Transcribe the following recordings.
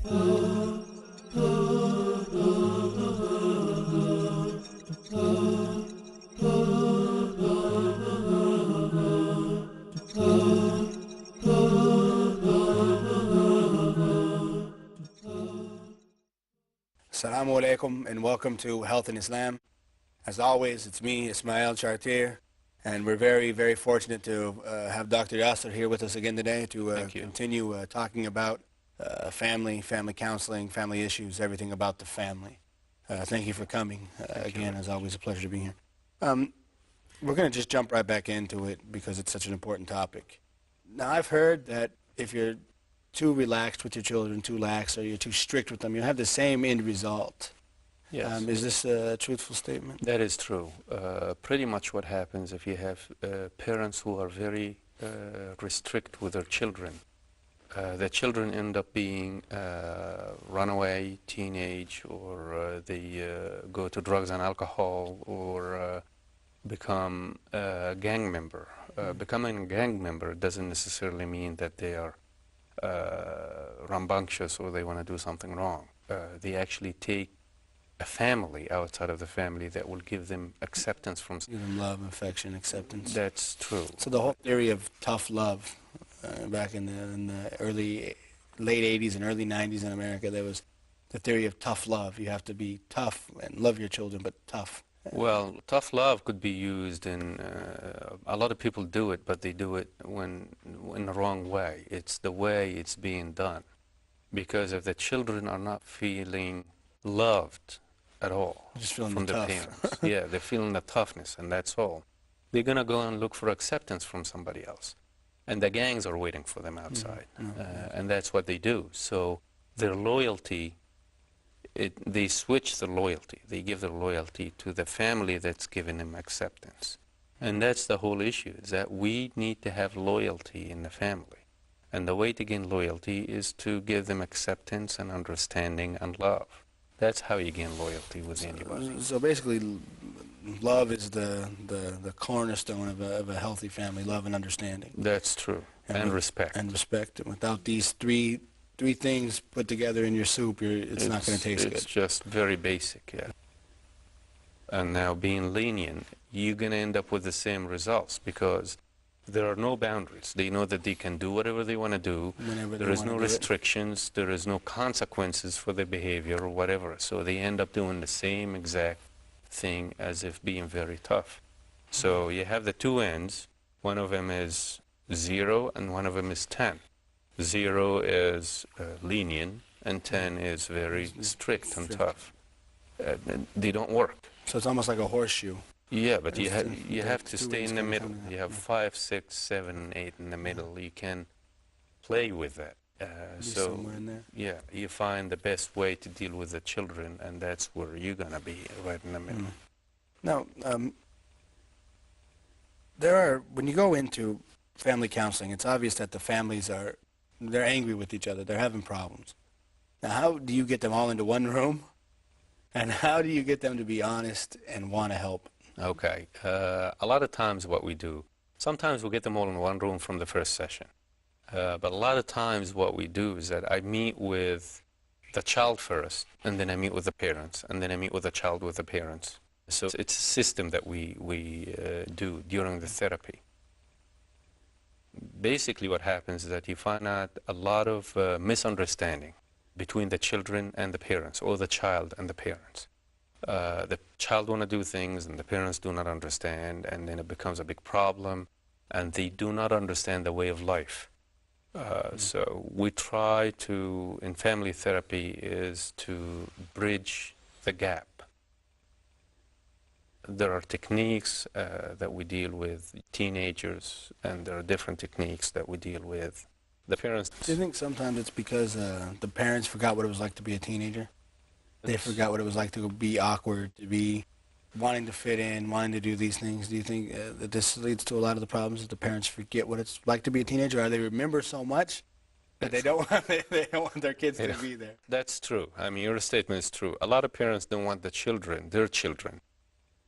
Assalamu alaikum and welcome to Health in Islam. As always, it's me, Isma'eel Chartier, and we're very, very fortunate to have Dr. Yasser here with us again today to continue talking about family counseling, family issues, everything about the family. Thank you for coming. Again, as always, a pleasure to be here. We're going to just jump right back into it because it's such an important topic. Now, I've heard that if you're too relaxed with your children, too lax, or you're too strict with them, you'll have the same end result. Yes. Is this a truthful statement? That is true. Pretty much what happens if you have parents who are very restrict with their children, the children end up being runaway, teenage, or they go to drugs and alcohol, or become a gang member. Becoming a gang member doesn't necessarily mean that they are rambunctious or they want to do something wrong. They actually take a family outside of the family that will give them acceptance from... Give them love, affection, acceptance. That's true. So the whole theory of tough love, back in the late 80s and early 90s in America, there was the theory of tough love. You have to be tough and love your children, but tough. Well, tough love could be used in, a lot of people do it, but they do it in the wrong way. It's the way it's being done. Because if the children are not feeling loved at all just feeling from their parents, yeah, they're feeling the toughness, and that's all. They're going to go and look for acceptance from somebody else. And the gangs are waiting for them outside. And that's what they do. So their loyalty... they switch the loyalty. They give their loyalty to the family that's giving them acceptance. And that's the whole issue, is that we need to have loyalty in the family. And the way to gain loyalty is to give them acceptance and understanding and love. That's how you gain loyalty with anybody. So basically, love is the cornerstone of a healthy family, love and understanding. That's true. And respect. And respect. And without these three things put together in your soup, it's not going to taste good. It's just very basic, yeah. And now being lenient, you're going to end up with the same results because there are no boundaries. They know that they can do whatever they want to do. There is no restrictions. There is no consequences for their behavior or whatever. So they end up doing the same exact thing as if being very tough. So you have the two ends. One of them is 0 and one of them is 10. 0 is lenient, and 10 is very strict and tough. They don't work. So it's almost like a horseshoe. Yeah, but you have to stay in the middle. You have 5, 6, 7, 8 in the middle. You can play with that. So somewhere in there. Yeah, you find the best way to deal with the children, and that's where you're gonna be, right in the middle. Now, when you go into family counseling, it's obvious that the families they're angry with each other. They're having problems. Now, how do you get them all into one room? And how do you get them to be honest and want to help? Okay. A lot of times what we do, sometimes we'll get them all in one room from the first session. But a lot of times what we do is that I meet with the child first, and then I meet with the parents, and then I meet with the child with the parents. So it's a system that we do during the therapy. Basically what happens is that you find out a lot of misunderstanding between the children and the parents, or the child and the parents. The child want to do things and the parents do not understand, and then it becomes a big problem, and they do not understand the way of life. So we try to, in family therapy, is to bridge the gap. There are techniques that we deal with teenagers, and there are different techniques that we deal with the parents. Do you think sometimes it's because the parents forgot what it was like to be a teenager? They forgot what it was like to be awkward, to be wanting to fit in, wanting to do these things. Do you think that this leads to a lot of the problems, that the parents forget what it's like to be a teenager, or they remember so much that they don't want their kids to be there? That's true. I mean, your statement is true. A lot of parents don't want their children,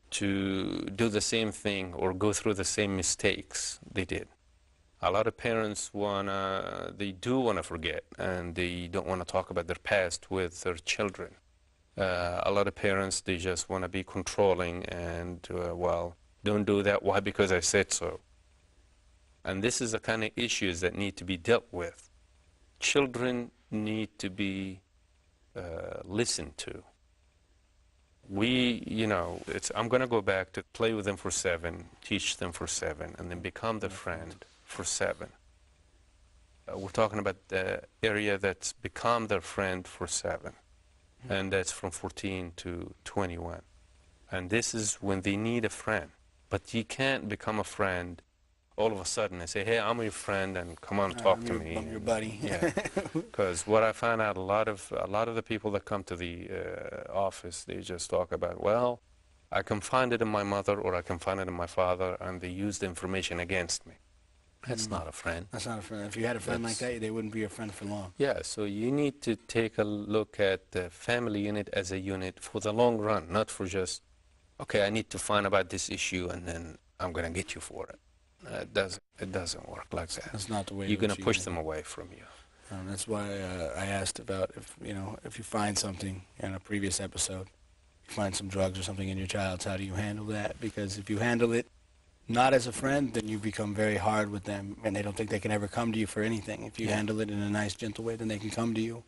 to do the same thing or go through the same mistakes they did. A lot of parents they do wanna forget, and they don't wanna talk about their past with their children. A lot of parents, they just wanna be controlling and, well, don't do that. Why? Because I said so. And this is the kind of issues that need to be dealt with. Children need to be listened to. I'm going to go back to play with them for 7, teach them for 7, and then become their friend for 7. We're talking about the area that's become their friend for 7, and that's from 14 to 21. And this is when they need a friend. But you can't become a friend all of a sudden and say, hey, I'm your friend, and come on, talk to me. I'm your buddy. Yeah, because what I find out, a lot of the people that come to the office, they just talk about, well, I confided in my mother or I confided in my father, and they use the information against me. That's not a friend. That's not a friend. If you had a friend like that, they wouldn't be your friend for long. Yeah, so you need to take a look at the family unit as a unit for the long run, not for just, okay, I need to find about this issue and then I'm going to get you for it. It doesn't work like that. That's not the way. You're going to push them away from you. That's why I asked about if you find something in a previous episode, you find some drugs or something in your child's, how do you handle that? Because if you handle it not as a friend, then you become very hard with them, and they don't think they can ever come to you for anything. If you handle it in a nice, gentle way, then they can come to you,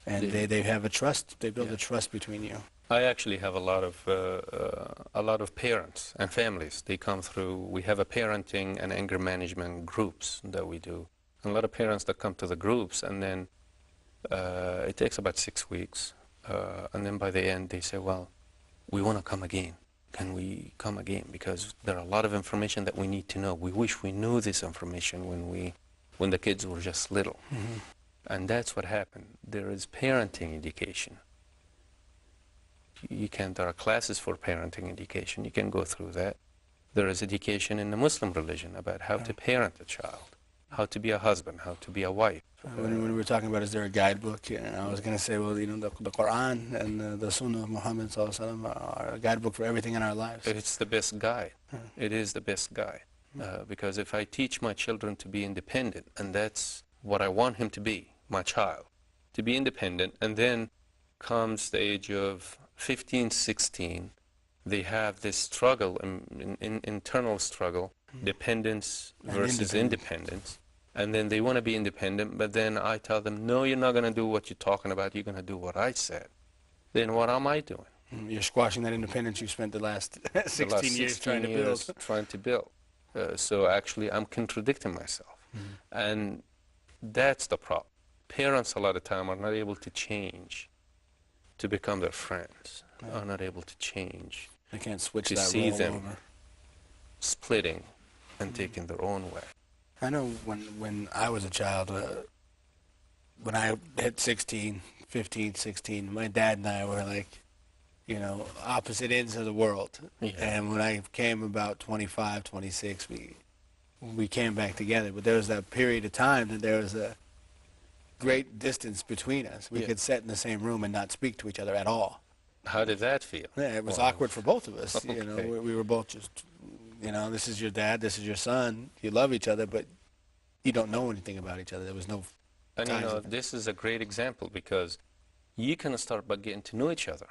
and they have a trust. They build a trust between you. I actually have a lot of parents and families. They come through. We have a parenting and anger management groups that we do. And a lot of parents that come to the groups, and then it takes about 6 weeks, and then by the end they say, well, we want to come again. Can we come again? Because there are a lot of information that we need to know. We wish we knew this information when the kids were just little. Mm-hmm. And that's what happened. There is parenting education. There are classes for parenting education. You can go through that. There is education in the Muslim religion about how to parent a child, how to be a husband, how to be a wife. When we were talking about, is there a guidebook? I was going to say, well, the Quran and the Sunnah of Muhammad are a guidebook for everything in our lives. It's the best guide. It is the best guide. Because if I teach my children to be independent, and that's what I want him to be, my child, to be independent, and then comes the age of 15, 16, they have this struggle, internal struggle, dependence versus independence. And then they want to be independent, but then I tell them, no, you're not going to do what you're talking about, you're going to do what I said. Then what am I doing? You're squashing that independence you spent the last 16 years trying to build. So actually, I'm contradicting myself. Mm-hmm. And that's the problem. Parents, a lot of time, are not able to change to become their friends, are not able to change. They can't switch to that see role them over. Splitting and taking their own way. I know when I was a child, when I hit 16, 15, 16, my dad and I were like, opposite ends of the world. Yeah. And when I came about 25, 26, we came back together. But there was that period of time that there was a great distance between us. We could sit in the same room and not speak to each other at all. How did that feel? Yeah, it was awkward for both of us. Okay. We were both just, this is your dad, this is your son. You love each other, but you don't know anything about each other. There was no. And this is a great example because you can start by getting to know each other.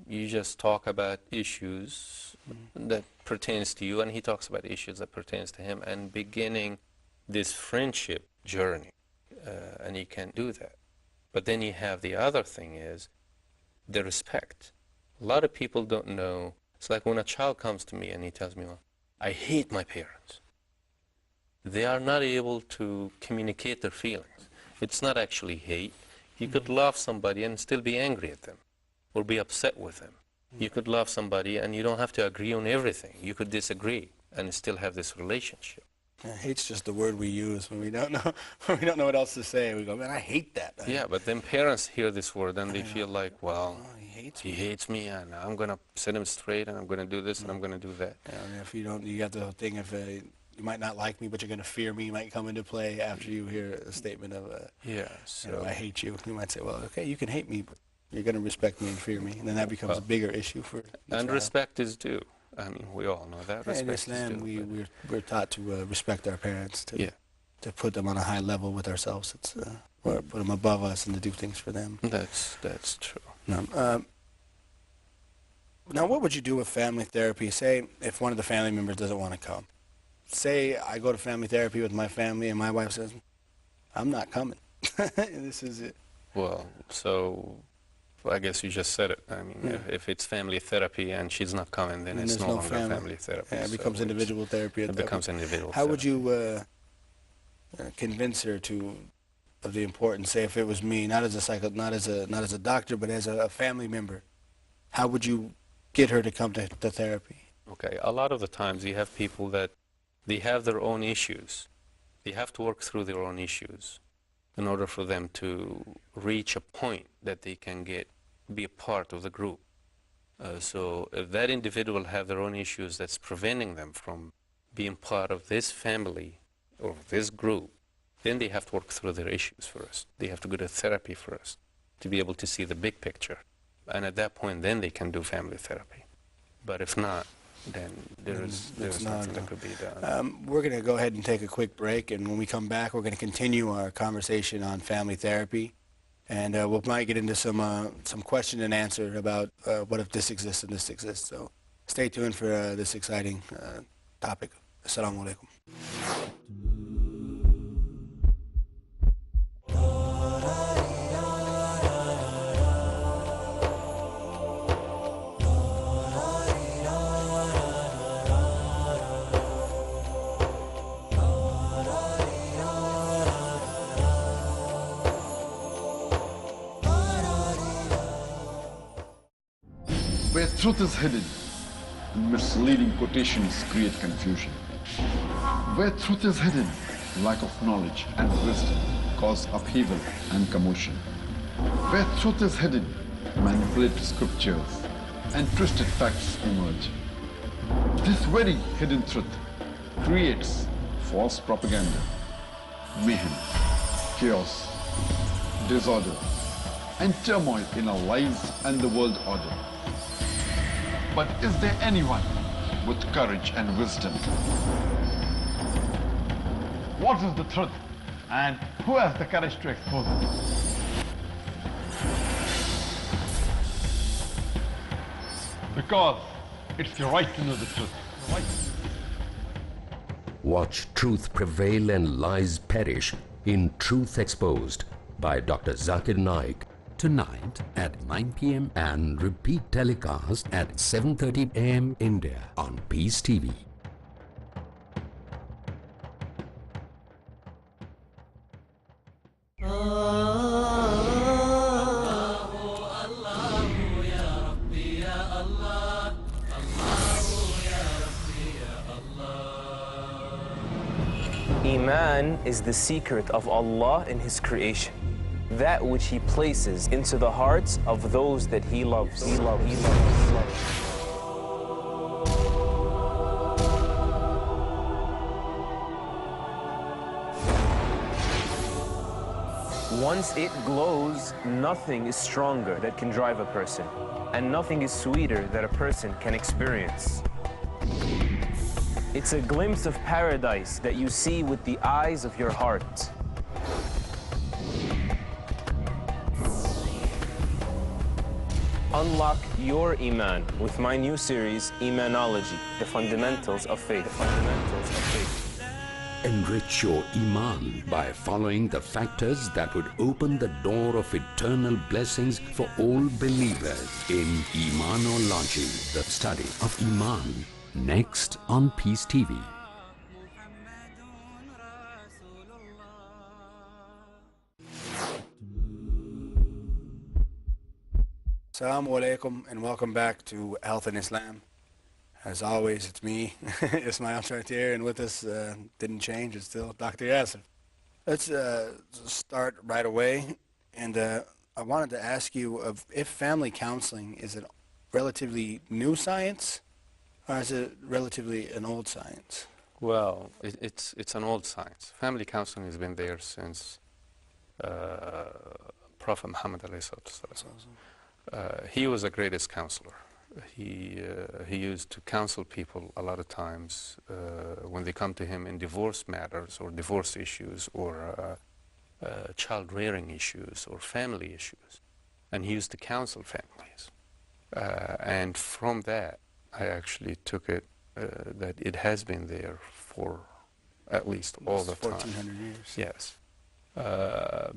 You just talk about issues that pertains to you, and he talks about issues that pertains to him, and beginning this friendship journey. And you can do that. But then you have the other thing is the respect. A lot of people don't know. It's like when a child comes to me and he tells me, well, I hate my parents. They are not able to communicate their feelings. It's not actually hate. You could love somebody and still be angry at them or be upset with them. You could love somebody and you don't have to agree on everything. You could disagree and still have this relationship. Hate's just the word we use when we don't know what else to say. We go, man, I hate that. Yeah, but then parents hear this word and they feel like, well, he hates me, and I'm going to set him straight, and I'm going to do this, and I'm going to do that. Yeah, and if you don't, you got the thing, if you might not like me, but you're going to fear me, might come into play after you hear a statement of, I hate you. You might say, well, okay, you can hate me, but you're going to respect me and fear me. And then that becomes a bigger issue for the And child. Respect is due. I mean, we all know that. Respect in Islam, is due, we're taught to respect our parents, to put them on a high level with ourselves. It's or put them above us and to do things for them. That's true. No, now, what would you do with family therapy? Say if one of the family members doesn't want to come. Say I go to family therapy with my family and my wife says, I'm not coming. This is it. Well, so I guess you just said it. I mean, if it's family therapy and she's not coming, then it's no longer family therapy. Yeah, it becomes individual therapy. It becomes individual How therapy. would you convince her of the importance? Say if it was me, not as a doctor, but as a family member, how would you get her to come to therapy? Okay, a lot of the times you have people that they have their own issues. They have to work through their own issues in order for them to reach a point that they can be a part of the group. So if that individual have their own issues that's preventing them from being part of this family or this group, then they have to work through their issues first. They have to go to therapy first to be able to see the big picture. And at that point, then they can do family therapy. But if not, then there's nothing that could be done. We're going to go ahead and take a quick break, and when we come back, we're going to continue our conversation on family therapy, and we might get into some question and answer about what if this exists and this exists. So stay tuned for this exciting topic. Assalamu alaikum. Where truth is hidden, misleading quotations create confusion. Where truth is hidden, lack of knowledge and wisdom cause upheaval and commotion. Where truth is hidden, manipulated scriptures and twisted facts emerge. This very hidden truth creates false propaganda, mayhem, chaos, disorder, and turmoil in our lives and the world order. But is there anyone with courage and wisdom? What is the truth, and who has the courage to expose it? Because it's your right to know the truth. Watch truth prevail and lies perish in Truth Exposed by Dr. Zakir Naik. Tonight at 9 p.m. and repeat telecast at 7:30 a.m. India on Peace TV. Iman is the secret of Allah in His creation, that which He places into the hearts of those that He loves. Once it glows, nothing is stronger that can drive a person, and nothing is sweeter that a person can experience. It's a glimpse of paradise that you see with the eyes of your heart. Unlock your Iman with my new series, Imanology, The Fundamentals of Faith. Enrich your Iman by following the factors that would open the door of eternal blessings for all believers in Imanology, the study of Iman. Next on Peace TV. Assalamu alaikum and welcome back to Health in Islam. As always, it's me, Isma'eel Chartier, and with us, didn't change, it's still Dr. Yasser. Let's start right away, and I wanted to ask you if family counseling is a relatively new science, or is it relatively an old science? Well, it's an old science. Family counseling has been there since Prophet Muhammad alayhi salatu wasalam. He was the greatest counselor. He used to counsel people a lot of times when they come to him in divorce matters or divorce issues or child rearing issues or family issues. And he used to counsel families. And from that, I actually took it that it has been there for at least all the time. 1,400 years. Yes.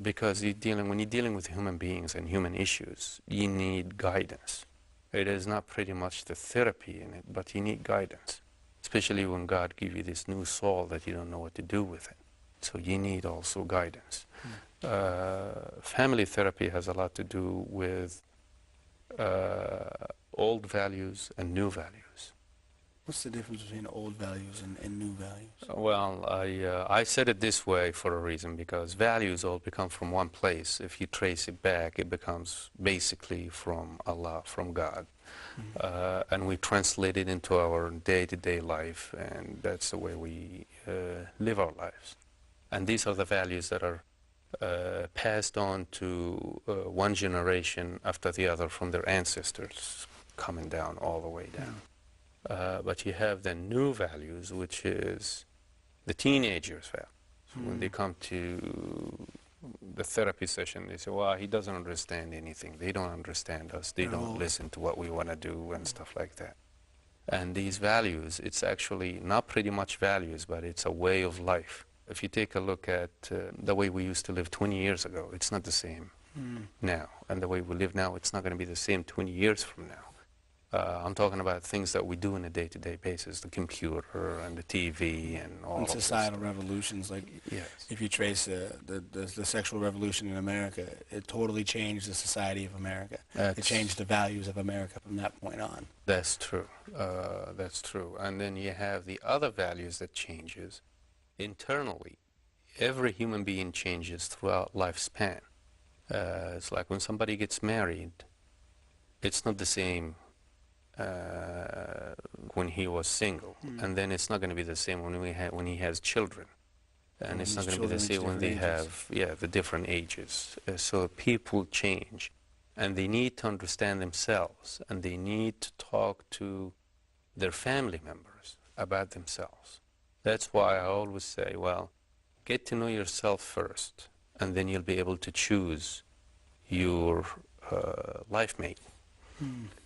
Because when you're dealing with human beings and human issues, you need guidance. It is not pretty much the therapy in it, but you need guidance, especially when God gives you this new soul that you don't know what to do with it. So you need also guidance. Family therapy has a lot to do with old values and new values. What's the difference between old values and new values? Well, I said it this way for a reason, because values all become from one place. If you trace it back, it becomes basically from Allah, from God. And we translate it into our day-to-day life, and that's the way we live our lives. And these are the values that are passed on to one generation after the other from their ancestors, coming down all the way down. But you have the new values, which is the teenagers' values. So when they come to the therapy session, they say, well, he doesn't understand anything. They don't understand us. They don't listen to what we want to do and stuff like that. And these values, it's actually not pretty much values, but it's a way of life. If you take a look at the way we used to live 20 years ago, it's not the same now. And the way we live now, it's not going to be the same 20 years from now. I'm talking about things that we do on a day-to-day basis, the computer and the TV and all and societal revolutions, like if you trace the sexual revolution in America, it totally changed the society of America. It changed the values of America from that point on. That's true. That's true. And then you have the other values that changes internally. Every human being changes throughout lifespan. It's like when somebody gets married, it's not the same when he was single, and then it's not going to be the same when he has children, and it's not going to be the same when they have the different ages. So people change, and they need to understand themselves, and they need to talk to their family members about themselves. That's why I always say, well, get to know yourself first, and then you'll be able to choose your life mate.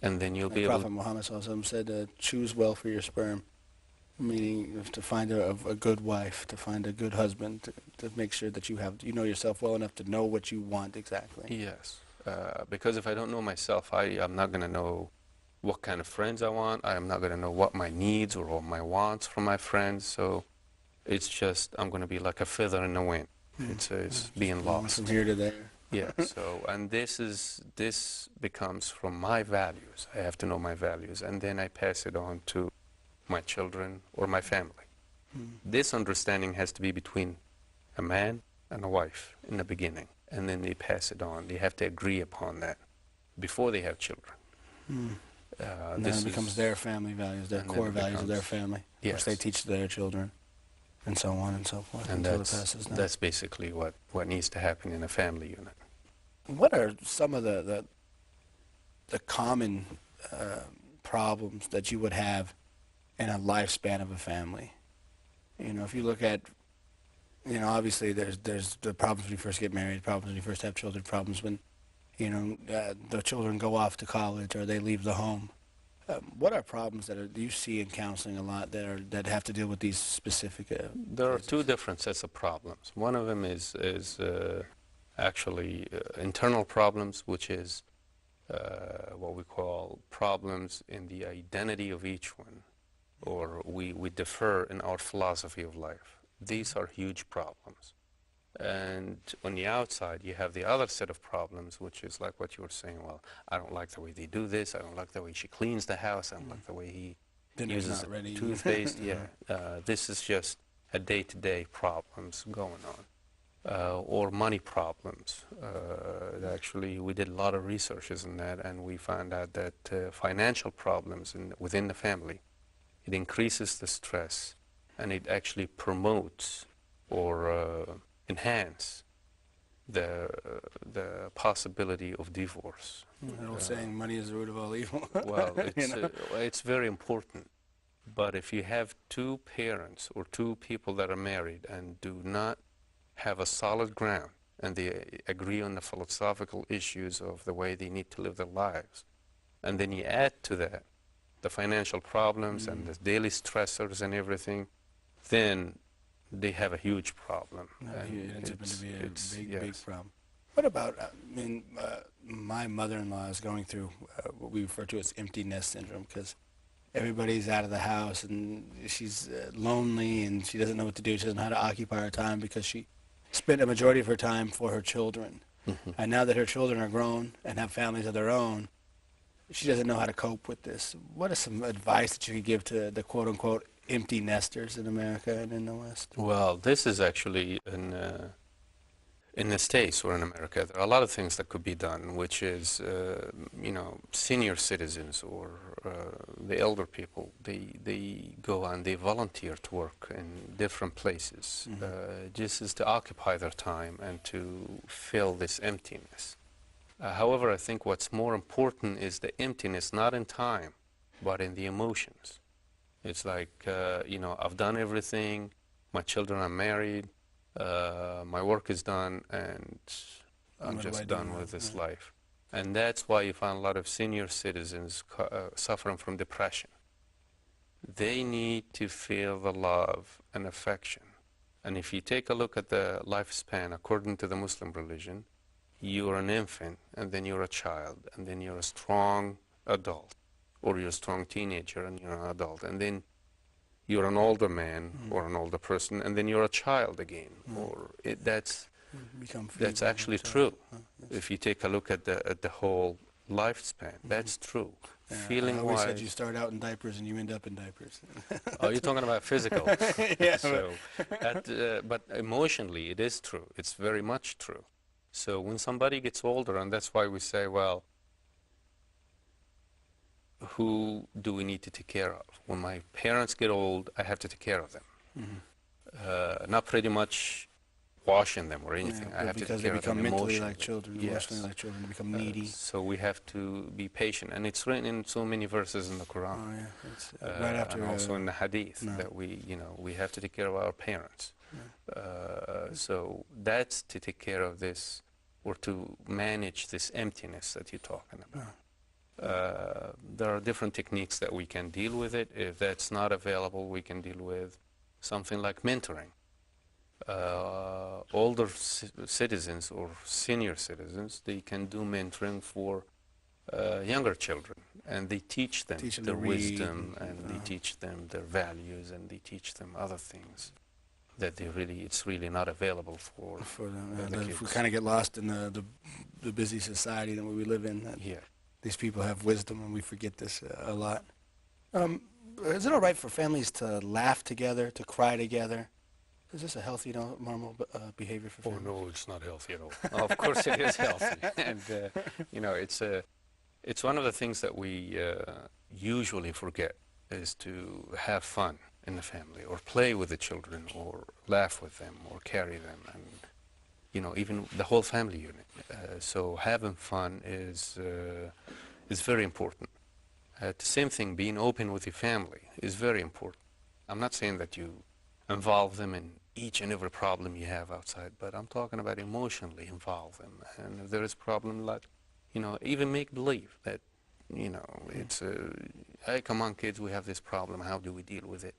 And then you'll be able. Prophet Muhammad said, choose well for your sperm, meaning to find a good wife, to find a good husband, to make sure that you know yourself well enough to know what you want exactly. Yes, because if I don't know myself, I'm not going to know what kind of friends I want. I'm not going to know what my needs or what my wants from my friends. So it's just, I'm going to be like a feather in the wind. It's being lost. From here to there. Yeah, so, and this becomes from my values. I have to know my values, and then I pass it on to my children or my family. This understanding has to be between a man and a wife in the beginning, and then they pass it on. They have to agree upon that before they have children. And then it becomes their family values, their core values of their family, which they teach to their children, and so on and so forth. And that's basically what needs to happen in a family unit. What are some of the common problems that you would have in a lifespan of a family? You know, if you look at, obviously there's the problems when you first get married, problems when you first have children, problems when, the children go off to college or they leave the home. What are problems that you see in counseling a lot that have to deal with these specific? There are two different sets of problems. One of them is actually internal problems, which is what we call problems in the identity of each one, or we differ in our philosophy of life. These are huge problems. And on the outside, you have the other set of problems, which is like what you were saying. Well, I don't like the way they do this. I don't like the way she cleans the house. I don't like the way he uses toothpaste. This is just a day-to-day problems going on. Or money problems. Actually, we did a lot of researches on that, and we found out that financial problems within the family, it increases the stress, and it actually promotes or enhance the possibility of divorce. That old saying, money is the root of all evil. Well, it's very important. But if you have two parents or two people that are married and do not have a solid ground, and they agree on the philosophical issues of the way they need to live their lives, and then you add to that the financial problems and the daily stressors and everything, then they have a huge problem. It ends up to be a big problem. What about, my mother-in-law is going through what we refer to as empty nest syndrome, because everybody's out of the house and she's lonely and she doesn't know what to do. She doesn't know how to occupy her time because she spent a majority of her time for her children. And now that her children are grown and have families of their own, she doesn't know how to cope with this. What is some advice that you could give to the quote-unquote empty nesters in America and in the West? Well, this is actually in the States or in America, there are a lot of things that could be done, which is, senior citizens or the elder people, they go and they volunteer to work in different places, just as to occupy their time and to fill this emptiness. However, I think what's more important is the emptiness, not in time, but in the emotions. It's like, I've done everything, my children are married, my work is done, and I'm just done with this life. And that's why you find a lot of senior citizens suffering from depression. They need to feel the love and affection. And if you take a look at the lifespan according to the Muslim religion, you're an infant, and then you're a child, and then you're a strong adult, or you're a strong teenager, and you're an adult, and then you're an older man or an older person, and then you're a child again. That's actually true. If you take a look at the whole lifespan, that's true. Feeling-wise, I always said you start out in diapers and you end up in diapers. Oh, you're talking about physical. Yeah. But emotionally, it is true. It's very much true. So when somebody gets older, and that's why we say, well, who do we need to take care of? When my parents get old, I have to take care of them. Not pretty much washing them or anything. I have to take care of them emotionally. Because they become mentally like children, emotionally like children, they become needy. So we have to be patient. And it's written in so many verses in the Quran. Oh, yeah. It's, right after, and also in the Hadith that we have to take care of our parents. So that's to take care of this, or to manage this emptiness that you're talking about. There are different techniques that we can deal with it. If that's not available, we can deal with something like mentoring. Older citizens or senior citizens, they can do mentoring for younger children, and they teach them their wisdom, and they teach them their values, and they teach them other things that it's really not available for them. If we kind of get lost in the busy society that we live in, these people have wisdom, and we forget this a lot. Is it all right for families to laugh together, to cry together? Is this a healthy, normal behavior for families? Oh, no, it's not healthy at all. Of course it is healthy. And, it's one of the things that we usually forget, is to have fun in the family, or play with the children, or laugh with them, or carry them, and, even the whole family unit. So having fun is very important. The same thing, being open with your family is very important. I'm not saying that you involve them in each and every problem you have outside, but I'm talking about emotionally involve them. And if there is a problem, even make believe that, it's, hey, come on, kids, we have this problem. How do we deal with it?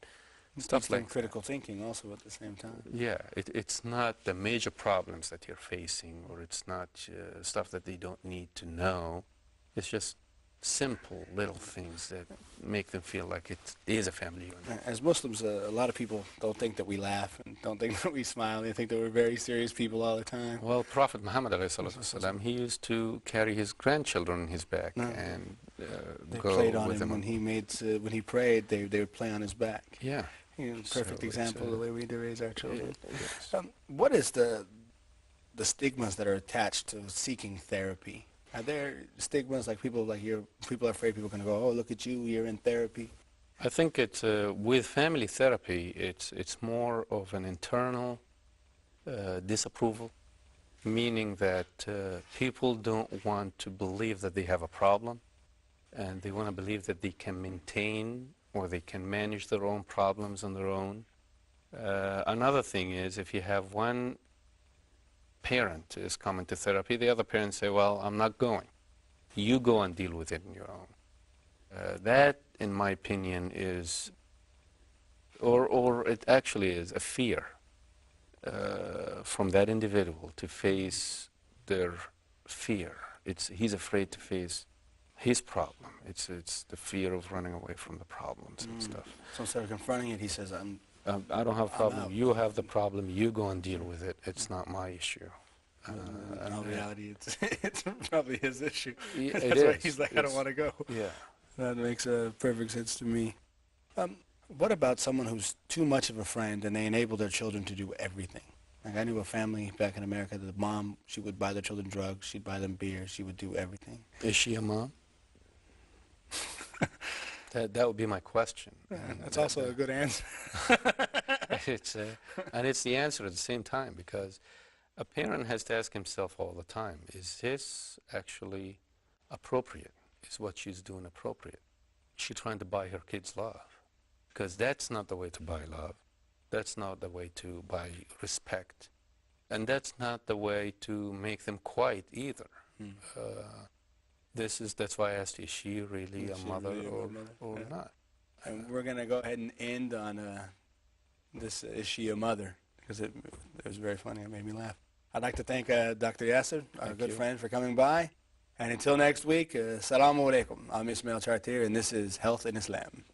Stuff like critical thinking also at the same time. Yeah, it's not the major problems that you're facing, or it's not stuff that they don't need to know. It's just simple little things that make them feel like it is a family unit. As Muslims, a lot of people don't think that we laugh and don't think that we smile. They think that we're very serious people all the time. Well, Prophet Muhammad ﷺ, he used to carry his grandchildren on his back and they go played on with him when he prayed. They would play on his back. Yeah. Perfect example of the way we raise our children. Yes. What is the stigmas that are attached to seeking therapy? Are there stigmas like people are afraid people are going to go, oh, look at you, you're in therapy? I think it's with family therapy, it's more of an internal disapproval Meaning that people don't want to believe that they have a problem, and they want to believe that they can maintain or they can manage their own problems on their own. Another thing is, if you have one parent is coming to therapy, the other parents say, well, I'm not going. You go and deal with it on your own. That, in my opinion, is, or it actually is a fear from that individual to face their fear. He's afraid to face his problem. It's the fear of running away from the problems and stuff. So instead of confronting it, he says, I don't have a problem. You have the problem. You go and deal with it. It's not my issue. In all reality, it's probably his issue. That's why he's like, I don't want to go. Yeah. That makes perfect sense to me. What about someone who's too much of a friend and they enable their children to do everything? Like I knew a family back in America, the mom, she would buy their children drugs, she'd buy them beer, she would do everything. Is she a mom? That would be my question. That's also a good answer. And it's the answer at the same time, because a parent has to ask himself all the time, is this actually appropriate? Is what she's doing appropriate? Is she trying to buy her kids love? Because that's not the way to buy love. That's not the way to buy respect. And that's not the way to make them quiet either. That's why I asked, is she really a mother or not? And we're going to go ahead and end on this, is she a mother? Because it was very funny, it made me laugh. I'd like to thank Dr. Yasser, our good friend, for coming by. And until next week, Assalamu alaikum. I'm Isma'eel Chartier, and this is Health in Islam.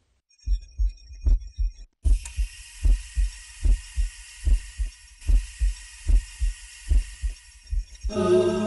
Oh